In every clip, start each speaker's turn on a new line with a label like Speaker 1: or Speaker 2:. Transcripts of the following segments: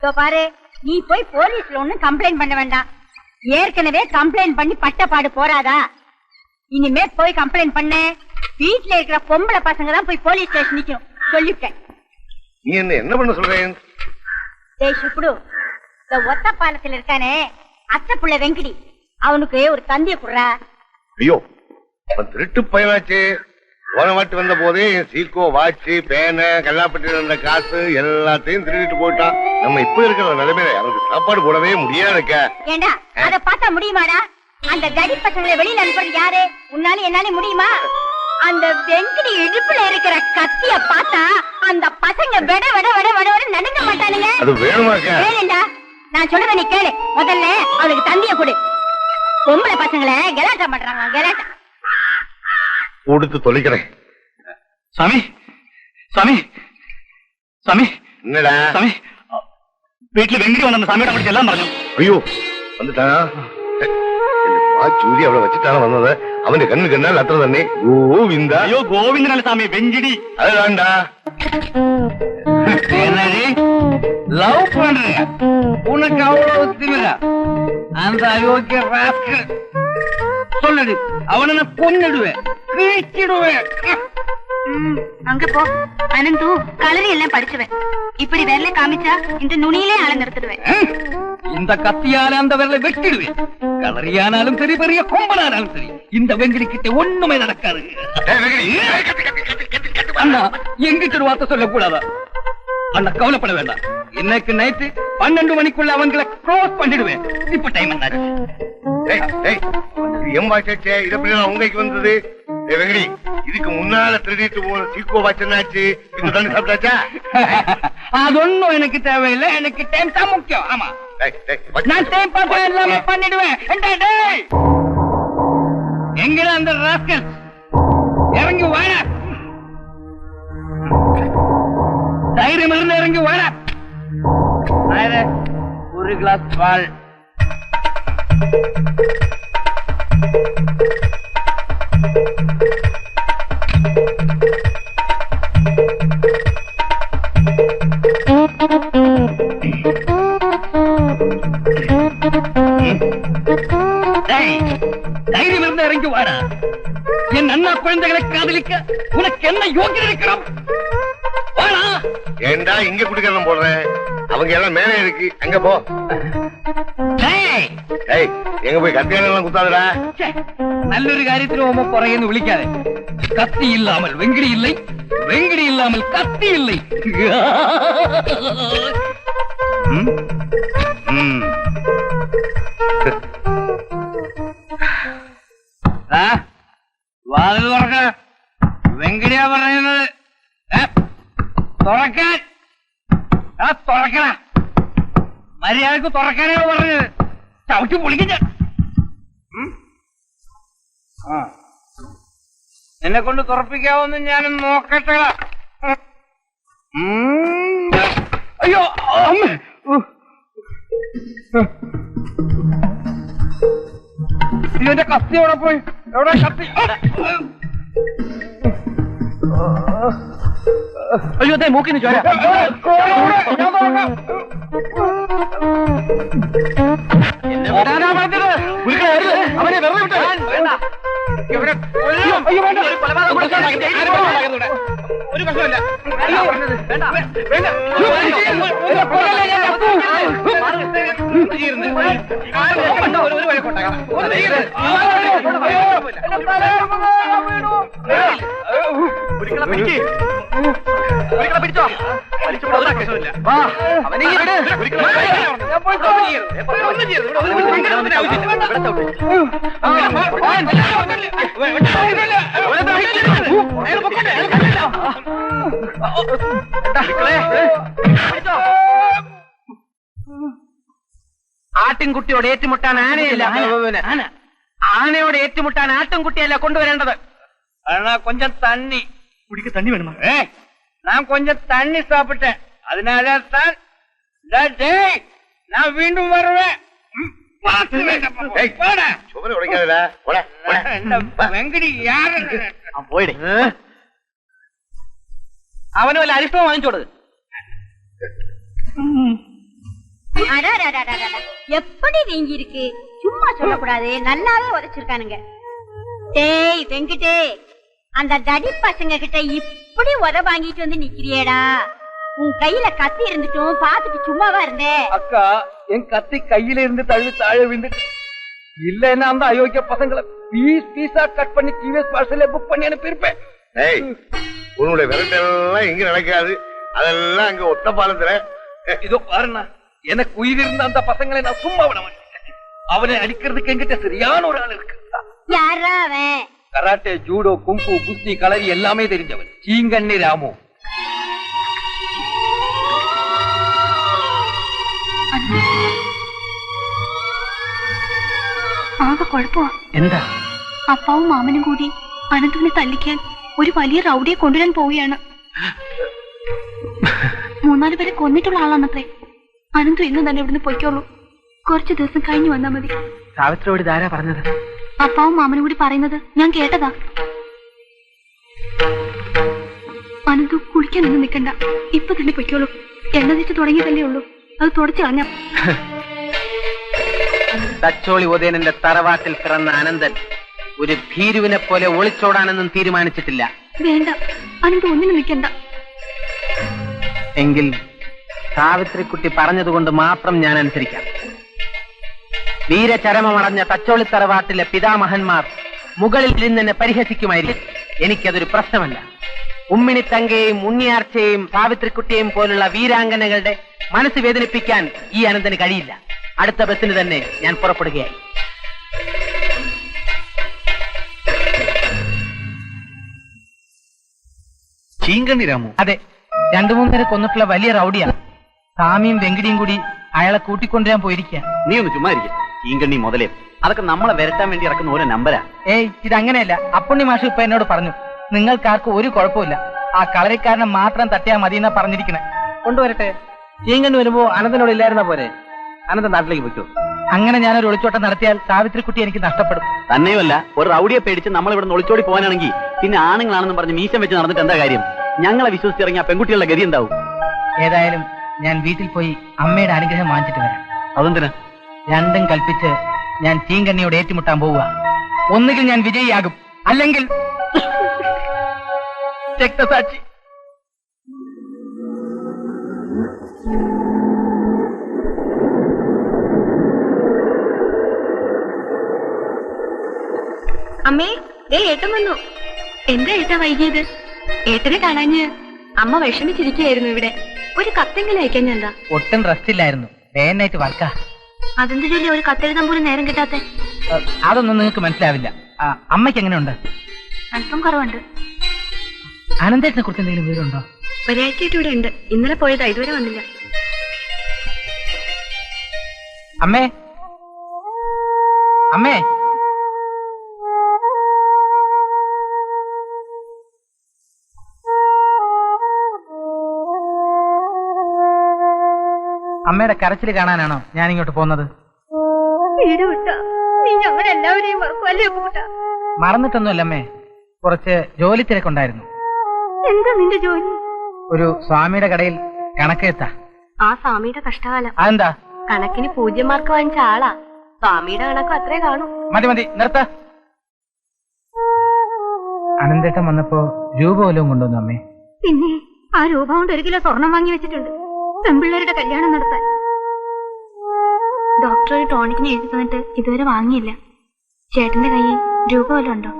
Speaker 1: பாரு, நீ போய் போலீஸ்ல ஒண்ணும் கம்ப்ளைண்ட் பண்ண வேண்டாம். ஏற்கனவே கம்ப்ளைண்ட் பண்ணி பட்டப்பாடு போறாதா? இனிமே போய் கம்ப்ளைண்ட் பண்ண வீட்டுல இருக்கிற பொம்பளை பசங்க தான் போய் போலீஸ் ஸ்டேஷன் நிக்கணும் சொல்லிட்டேன்.
Speaker 2: நீ என்ன பண்ண சொல்றேன்?
Speaker 1: டேய் சுப்புடு, இந்த ஒத்த பாலத்துல இருக்கானே அத்தை புள்ள வெங்கடி, அவனுக்கு ஒரு தந்திய குடுறா.
Speaker 2: ஐயோ, திருட்டு பயனாச்சு. போன வாட்டி வந்த போதே என் சீக்கோ, வாட்சி, பேனை, கல்லாப்பட்டி இருந்த காசு எல்லாத்தையும் திருடிட்டு போயிட்டான். நம்ம இப்ப இருக்கிற நிலைமையில அவனுக்கு சாப்பாடு போடவே முடியாதுக்க.
Speaker 1: ஏண்டா அத பார்த்தா முடியுமாடா? அந்த கடி பசங்களை வெளியில அனுப்புறது யாரு? உன்னால என்னால முடியுமா? அந்த வெங்கடி இடுப்புல இருக்கிற கத்திய பார்த்தா அந்த பசங்க வெட வெட வெட வெட நடுங்க மாட்டானுங்க.
Speaker 2: அது வேணுமாக்கா?
Speaker 1: வேணும்டா, நான் சொல்றத நீ கேளு. முதல்ல அவளுக்கு தந்திய கொடு. பொம்பளை பசங்களை கலாட்டா பண்றாங்க, கலாட்டா.
Speaker 2: கொடுத்து தொலைக்கிறேன்.
Speaker 3: சாமி சாமி சாமி,
Speaker 2: என்னடா
Speaker 3: சாமி? வீட்டுல வெங்கடி வந்த சாமியோட படிச்சு எல்லாம் மறந்து.
Speaker 2: ஐயோ, வந்துட்டான். சூரிய அவளை வச்சுட்டான வந்தத. அவன் கண்ணு கண்ணா லத்திர தண்ணி. கோவிந்தா.
Speaker 3: ஐயோ கோவிந்தனால சாமி, வெங்கடி.
Speaker 2: அதுதான்டா.
Speaker 4: என்னடி லவ் பண்றீங்க? உனக்கு அவ்வளவு திமிரா? அந்த அயோக்கிய ராஸ்கல் சொல்லடி, அவனை நான் கொன்னிடுவேன், கிழிச்சிடுவேன்.
Speaker 1: அங்க போ அனந்து, கலரி எல்லாம் படிச்சுவேன். இப்படி விரல காமிச்சா இந்த நுனியிலே அளந்திருத்துடுவேன்.
Speaker 4: இந்த கத்தியால அந்த விரலை வெட்டிடுவேன். கலரியானாலும் சரி, பெரிய கொம்பனானாலும் சரி, இந்த வெங்கடி கிட்ட ஒண்ணுமே நடக்காது. அண்ணா, எங்கிட்ட ஒரு வார்த்தை சொல்லக்கூடாதா? அண்ணா கவலைப்பட வேண்டாம். இன்னைக்கு நைட்டு 12 மணிக்குள்ள அவங்களை க்ளோஸ் பண்ணிடுவேன். இப்ப டைம் என்ன?
Speaker 2: உங்களுக்கு வந்தது வெங்கடி. இதுக்கு முன்னால திருடிட்டு போன சீக்கோ வாட்சாச்சு. இந்த தண்ணி சாப்பிட்டாச்சா?
Speaker 4: அது ஒண்ணும் எனக்கு தேவையில்லை. எனக்கு டைம் தான் முக்கியம். ஆமா, நான் டைம் பார்த்து எல்லாமே பண்ணிடுவேன். எங்கட அந்த ராஸ்கல் இறங்கி வாழ, தைரியம் இருந்து இறங்கி வாழ. ஒரு கிளாஸ் பால். தைரியம் இருந்து இறங்கி வாடா. என் அண்ணா குழந்தைகளை காதலிக்க உனக்கு என்ன யோகியம் இருக்கிறோம்? வாடா.
Speaker 2: ஏண்டா இங்க குடிக்கிறதும் போடுறேன்? அவங்க எல்லாம் மேலே இருக்கு, அங்க போ. எங்க போய் கத்தியால குத்தாதடா.
Speaker 4: நல்லொரு காரியத்தில் உம குறையன்னு விழிக்காது. கத்தி இல்லாமல் வெங்கடி இல்லை, வெங்கடி இல்லாமல் கத்தி இல்லை. വാതിൽ തുറക്ക. വെങ്കടിയാ പറയുന്നത്. തുറക്കാൻ തുറക്കണ മര്യാദക്ക് തുറക്കാനാണ് പറഞ്ഞത്. ചവിട്ടി പൊളിക്ക. എന്നെ കൊണ്ട് തുറപ്പിക്കാവോന്ന് ഞാനും നോക്കട്ടെ. അയ്യോ അമ്മ, ഇതിന്റെ കത്തി എവിടെ പോയി? എവിടെ കത്തി?
Speaker 3: അയ്യോ അതെ, മൂക്കിന് ചോര. അവനെ വെറുതെ വിട്ടു. ഒരു പ്രശ്നമില്ല. പിടിച്ചോ, ആട്ടിൻകുട്ടിയോട് ഏറ്റുമുട്ടാൻ ആനയല്ല, ആനയോട് ഏറ്റുമുട്ടാൻ ആട്ടിൻകുട്ടിയല്ല കൊണ്ടുവരേണ്ടത്. കൊഞ്ചം തണ്ണി കുടിക്ക. തണ്ണി വേണം. ഞാൻ കൊഞ്ചം തണ്ണി സാപ്പിട്ടേ, അതിനാലാ താൻ ഞാൻ വീണ്ടും വരുവേ. വെങ്കടി പോയിടേ. അവന് വല്ല അരിഷ്ടം വാങ്ങിച്ചോട്.
Speaker 1: எப்படி வீங்கி இருக்கு? சும்மா சொல்லக்கூடாது, நல்லாவே உதைச்சிருக்கானுங்க. டேய் வெங்கிட்டே, அந்த தடி பசங்க கிட்ட இப்படி உத வாங்கிட்டு வந்து நிக்கிறியேடா. உன் கையில கத்தி இருந்துட்டும் பாத்துட்டு சும்மாவா இருந்தே.
Speaker 4: அக்கா, என் கத்தி கையில இருந்து தழுவி தாழ விழுந்துட்டு இல்லன்னா அந்த அயோக்கிய பசங்களை பீஸா கட் பண்ணி டிவிஎஸ் பார்சல்ல புக் பண்ணி அனுப்பியிருப்பேன்.
Speaker 2: ஏய், உன்னுடைய விரட்டெல்லாம் இங்க நடக்காது, அதெல்லாம் அங்க ஒத்த பாலத்துல.
Speaker 4: இதோ பாருண்ணா, எனக்கு உயிர் இருந்த அந்த பசங்களை நான் சும்மா விட மாட்டேன். அவனை அடிக்கிறதுக்கு என்கிட்ட சரியான ஒரு ஆள் இருக்கு.
Speaker 1: யாரா அவன்?
Speaker 4: கராட்டே, ஜூடோ, கும்பு, குஸ்தி, களரி எல்லாமே தெரிஞ்சவன், சீங்கண்ணி ராமு.
Speaker 5: ആകെ കുഴപ്പമാ.
Speaker 4: എന്താ?
Speaker 5: അപ്പാവും മാമനും കൂടി അനന്തുവിനെ തല്ലിക്കാൻ ഒരു വലിയ റൗഡിയെ കൊണ്ടുവരാൻ പോവുകയാണ്. 3-4 പേരെ കൊന്നിട്ടുള്ള ആളാണത്രേ. അനന്തു ഇന്ന് തന്നെ ഇവിടുന്ന് പൊയ്ക്കോളൂ. കുറച്ചു ദിവസം കഴിഞ്ഞു വന്നാ മതി.
Speaker 3: സാവിത്രിയോട് ഇതാരാ പറഞ്ഞത്?
Speaker 5: അപ്പാവും മാമനും കൂടി പറയുന്നത് ഞാൻ കേട്ടതാ. അനന്തു കുളിക്കാനൊന്നും നിൽക്കണ്ട, ഇപ്പൊ തന്നെ പൊയ്ക്കോളൂ. എണ്ണ തെറ്റ് തുടങ്ങിയതല്ലേ ഉള്ളൂ, അത് തുടച്ചു കളഞ്ഞ.
Speaker 3: തച്ചോളി ഉദയനന്റെ തറവാട്ടിൽ പിറന്ന അനന്തൻ ഒരു ഭീരുവിനെ പോലെ ഒളിച്ചോടാനൊന്നും തീരുമാനിച്ചിട്ടില്ല.
Speaker 5: വേണ്ട, അനന്തു ഒന്നിനും നിൽക്കണ്ട.
Speaker 3: എങ്കിൽ സാവിത്രിക്കുട്ടി പറഞ്ഞതുകൊണ്ട് മാത്രം ഞാൻ അനുസരിക്കാം. വീരചരമമടഞ്ഞ തച്ചോളി തറവാട്ടിലെ പിതാമഹന്മാർ മുകളിൽ ഇരുന്നെന്നെ പരിഹസിക്കുമായിരിക്കും. എനിക്കതൊരു പ്രശ്നമല്ല. ഉമ്മിണിത്തങ്കയെയും ഉണ്ണിയാർച്ചയെയും സാവിത്രിക്കുട്ടിയെയും പോലുള്ള വീരാംഗനകളുടെ മനസ്സ് വേദനിപ്പിക്കാൻ ഈ അനന്തന് കഴിയില്ല. അടുത്ത ബസ്സിന് തന്നെ ഞാൻ പുറപ്പെടുകയായി.
Speaker 4: ചീങ്കണ്ണി രാമു?
Speaker 3: അതെ, 2-3 പേരെ കൊന്നിട്ടുള്ള വലിയ റൗഡിയാണ്. സാമിയും വെങ്കിടിയും കൂടി അയാളെ കൂട്ടിക്കൊണ്ടുവരാൻ പോയിരിക്കുക.
Speaker 6: നീ ഒന്ന് ചുമ്മാ ഇരിക്കും. ചീങ്കണ്ണി മുതലേ അതൊക്കെ നമ്മളെ വരട്ടാൻ വേണ്ടി ഇറക്കുന്ന ഓരോ നമ്പരാ.
Speaker 3: ഏയ്, ഇതങ്ങനെയല്ല. അപ്പുണ്ണി മാഷ് ഇപ്പൊ എന്നോട് പറഞ്ഞു, നിങ്ങൾക്കാർക്കും ഒരു കുഴപ്പമില്ല, ആ കളരിക്കാരനെ മാത്രം തട്ടിയാ മതി എന്നാ പറഞ്ഞിരിക്കണേ. കൊണ്ടുവരട്ടെ. ചീങ്കണ്ണി വരുമ്പോ അനന്തനോട് ഇല്ലായിരുന്ന പോരെ? അനന്തൻ നാട്ടിലേക്ക് വെക്കോ? അങ്ങനെ ഞാനൊരു ഒളിച്ചോട്ടം നടത്തിയാൽ സാവിത്രിക്കുട്ടി എനിക്ക് നഷ്ടപ്പെടും.
Speaker 6: തന്നെയുമല്ല, ഒരു റൗഡിയെ പേടിച്ച് നമ്മൾ ഇവിടെ ഒളിച്ചോടി പോകാനാണെങ്കിൽ പിന്നെ ആണുങ്ങളാണെന്ന് പറഞ്ഞ് മീശം വെച്ച് നടന്നിട്ട് എന്താ കാര്യം? ഞങ്ങളെ വിശ്വസിച്ചിറങ്ങിയ പെൺകുട്ടികളുടെ ഗതി എന്താവും?
Speaker 3: ഏതായാലും ഞാൻ വീട്ടിൽ പോയി അമ്മയുടെ അനുഗ്രഹം വാങ്ങിച്ചിട്ട് വരാം.
Speaker 6: അതെന്തിനാ?
Speaker 3: രണ്ടും കൽപ്പിച്ച് ഞാൻ ചീങ്കണ്ണിയോട് ഏറ്റുമുട്ടാൻ പോവുക. ഒന്നുകിൽ ഞാൻ വിജയിയാകും, അല്ലെങ്കിൽ രക്തസാക്ഷി.
Speaker 5: അമ്മേ, ദേ ഏട്ടൻ വന്നു. എന്താ ഏട്ടാ വൈകിയത്? ഏട്ടനെ കാണാഞ്ഞ് അമ്മ വിഷമിച്ചിരിക്കുകയായിരുന്നു. ഇവിടെ ഒരു കത്തെങ്കിലും അയക്കാൻ ഞാൻ എന്താ?
Speaker 3: ഒട്ടും റെസ്റ്റ് ഇല്ലായിരുന്നു, ഡേ നൈറ്റ് വർക്കാ.
Speaker 5: അതെന്ത് ചൊല്ലി ഒരു കത്തെഴുതാൻ പോലും നേരം കിട്ടാത്ത?
Speaker 3: അതൊന്നും നിങ്ങൾക്ക് മനസ്സിലാവില്ല. അമ്മയ്ക്ക് എങ്ങനെയുണ്ട്?
Speaker 5: അല്പം കുറവുണ്ട്.
Speaker 3: അനന്തേട്ടനെ കുറിച്ച് എന്തെങ്കിലും വിവരമുണ്ടോ?
Speaker 5: ഒരാഴ്ചയായിട്ട് ഇവിടെ ഉണ്ട്. ഇന്നലെ പോയതാ, ഇതുവരെ വന്നില്ല.
Speaker 3: അമ്മേ, അമ്മേ, അമ്മയുടെ കരച്ചിൽ കാണാനാണോ ഞാൻ ഇങ്ങോട്ട് പോകുന്നത്?
Speaker 1: വീട് വിട്ടാ നീ ഞങ്ങളെല്ലാവരെയും മറക്കുമല്ലേ കൂട്ടാ?
Speaker 3: മറന്നിട്ടൊന്നുമല്ല അമ്മേ, കുറച്ച് ജോലി തിരക്കുണ്ടായിരുന്നു.
Speaker 1: എന്താ നിന്റെ ജോലി?
Speaker 3: ഒരു സ്വാമിയുടെ കടയിൽ കണക്കെഴുത്താ.
Speaker 5: ആ സ്വാമിയുടെ കഷ്ടകാലം.
Speaker 3: അതെന്താ?
Speaker 5: കണക്കിന് 0 മാർക്ക് വാങ്ങിച്ച ആളാ. സ്വാമിയുടെ കണക്കും അത്രേ കാണൂ.
Speaker 3: മതി മതി, നിർത്ത. അനന്തേട്ടൻ വന്നപ്പോ രൂപ വല്ലതും കൊണ്ടുവന്നു അമ്മേ?
Speaker 5: പിന്നെ ആ രൂപ കൊണ്ട് 1 കിലോ സ്വർണം വാങ്ങി വെച്ചിട്ടുണ്ട്, പെൺപിള്ളേരുടെ കല്യാണം നടത്താൻ. ഡോക്ടർ ഒരു ടോണിക്കിന് എഴുതി തന്നിട്ട് ഇതുവരെ വാങ്ങിയില്ല. ചേട്ടന്റെ കയ്യിൽ രൂപ വല്ലതും ഉണ്ടോ?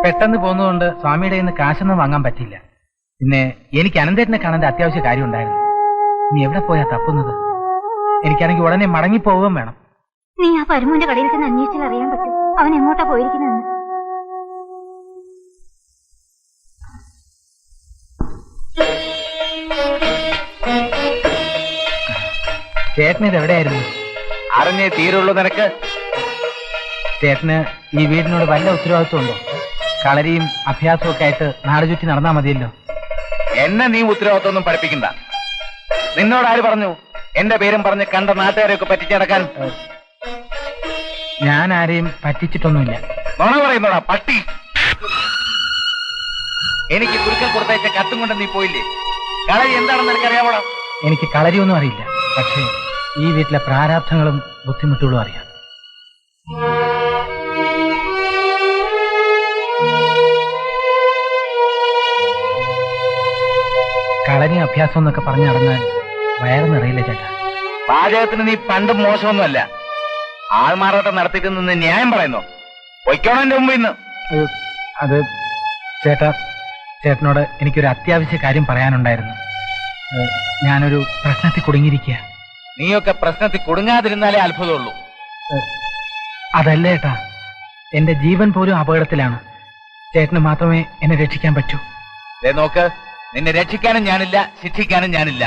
Speaker 3: പെട്ടെന്ന് പോകുന്നതുകൊണ്ട് സ്വാമിയുടെ കയ്യിൽ നിന്ന് കാശൊന്നും വാങ്ങാൻ പറ്റില്ല. പിന്നെ എനിക്ക് അനന്തേട്ടനെ കാണേണ്ട അത്യാവശ്യ കാര്യം ഉണ്ടായിരുന്നു. നീ എവിടെ പോയാ തപ്പുന്നത്? എനിക്കാണെങ്കിൽ ഉടനെ മടങ്ങിപ്പോവുകയും വേണം.
Speaker 5: നീ ആ പരമുവിന്റെ കടയിൽ ചെന്ന് അന്വേഷിച്ചാൽ അറിയാൻ പറ്റും അവൻ എങ്ങോട്ടാ പോയിരിക്കുന്നതെന്ന്.
Speaker 3: ചേട്ടന് ഇത് എവിടെയായിരുന്നു?
Speaker 4: അറിഞ്ഞേ തീരുള്ളൂ നിനക്ക്.
Speaker 3: ചേട്ടന് ഈ വീടിനോട് വല്ല ഉത്തരവാദിത്വം ഉണ്ടോ? കളരിയും അഭ്യാസവും ഒക്കെ ആയിട്ട് നാട് ചുറ്റി നടന്നാ മതിയല്ലോ.
Speaker 4: എന്നെ നീ ഉത്തരവാദിത്വം പഠിപ്പിക്കണ്ട. നിന്നോട് ആര് പറഞ്ഞു എന്റെ പേരും പറഞ്ഞ് കണ്ട നാട്ടുകാരെയൊക്കെ പറ്റിച്ചടക്കാൻ?
Speaker 3: ഞാൻ ആരെയും പറ്റിച്ചിട്ടൊന്നുമില്ല.
Speaker 4: നുണ പറയുന്നോടാ പട്ടി. എനിക്ക് കുരുക്കൽ കൊടുത്തയച്ച കത്തും കൊണ്ട് നീ പോയില്ലേ? കളരി എന്താണെന്ന് എനിക്കറിയാമോടാ?
Speaker 3: എനിക്ക് കളരിയൊന്നും അറിയില്ല, പക്ഷേ
Speaker 7: ഈ വീട്ടിലെ പ്രാരാബ്ധങ്ങളും ബുദ്ധിമുട്ടുകളും അറിയാം. കളരി അഭ്യാസം എന്നൊക്കെ പറഞ്ഞു നടന്നാൽ വയറ് നിറയില്ല ചേട്ടാ.
Speaker 4: പാചകത്തിന് നീ പണ്ടും മോശമൊന്നുമല്ല. ആൾമാറാട്ടം നടത്തിയിട്ട് നിന്ന് ന്യായം പറയുന്നു. പൊയ്ക്കോണം എന്റെ മുമ്പിൽ നിന്ന്.
Speaker 7: അത് ചേട്ടാ, ചേട്ടനോട് എനിക്കൊരു അത്യാവശ്യ കാര്യം പറയാനുണ്ടായിരുന്നു. ഞാനൊരു പ്രശ്നത്തിൽ കുടുങ്ങിയിരിക്കുക.
Speaker 4: നീയൊക്കെ പ്രശ്നത്തിൽ കുടുങ്ങാതിരുന്നാലേ അത്ഭുതമുള്ളൂ.
Speaker 7: അതല്ല ചേട്ടാ, എന്റെ ജീവൻ പോലും അപകടത്തിലാണ്. ചേട്ടന് മാത്രമേ എന്നെ രക്ഷിക്കാൻ പറ്റൂ.
Speaker 4: നോക്ക്, നിന്നെ രക്ഷിക്കാനും ഞാനില്ല, ശിക്ഷിക്കാനും ഞാനില്ല.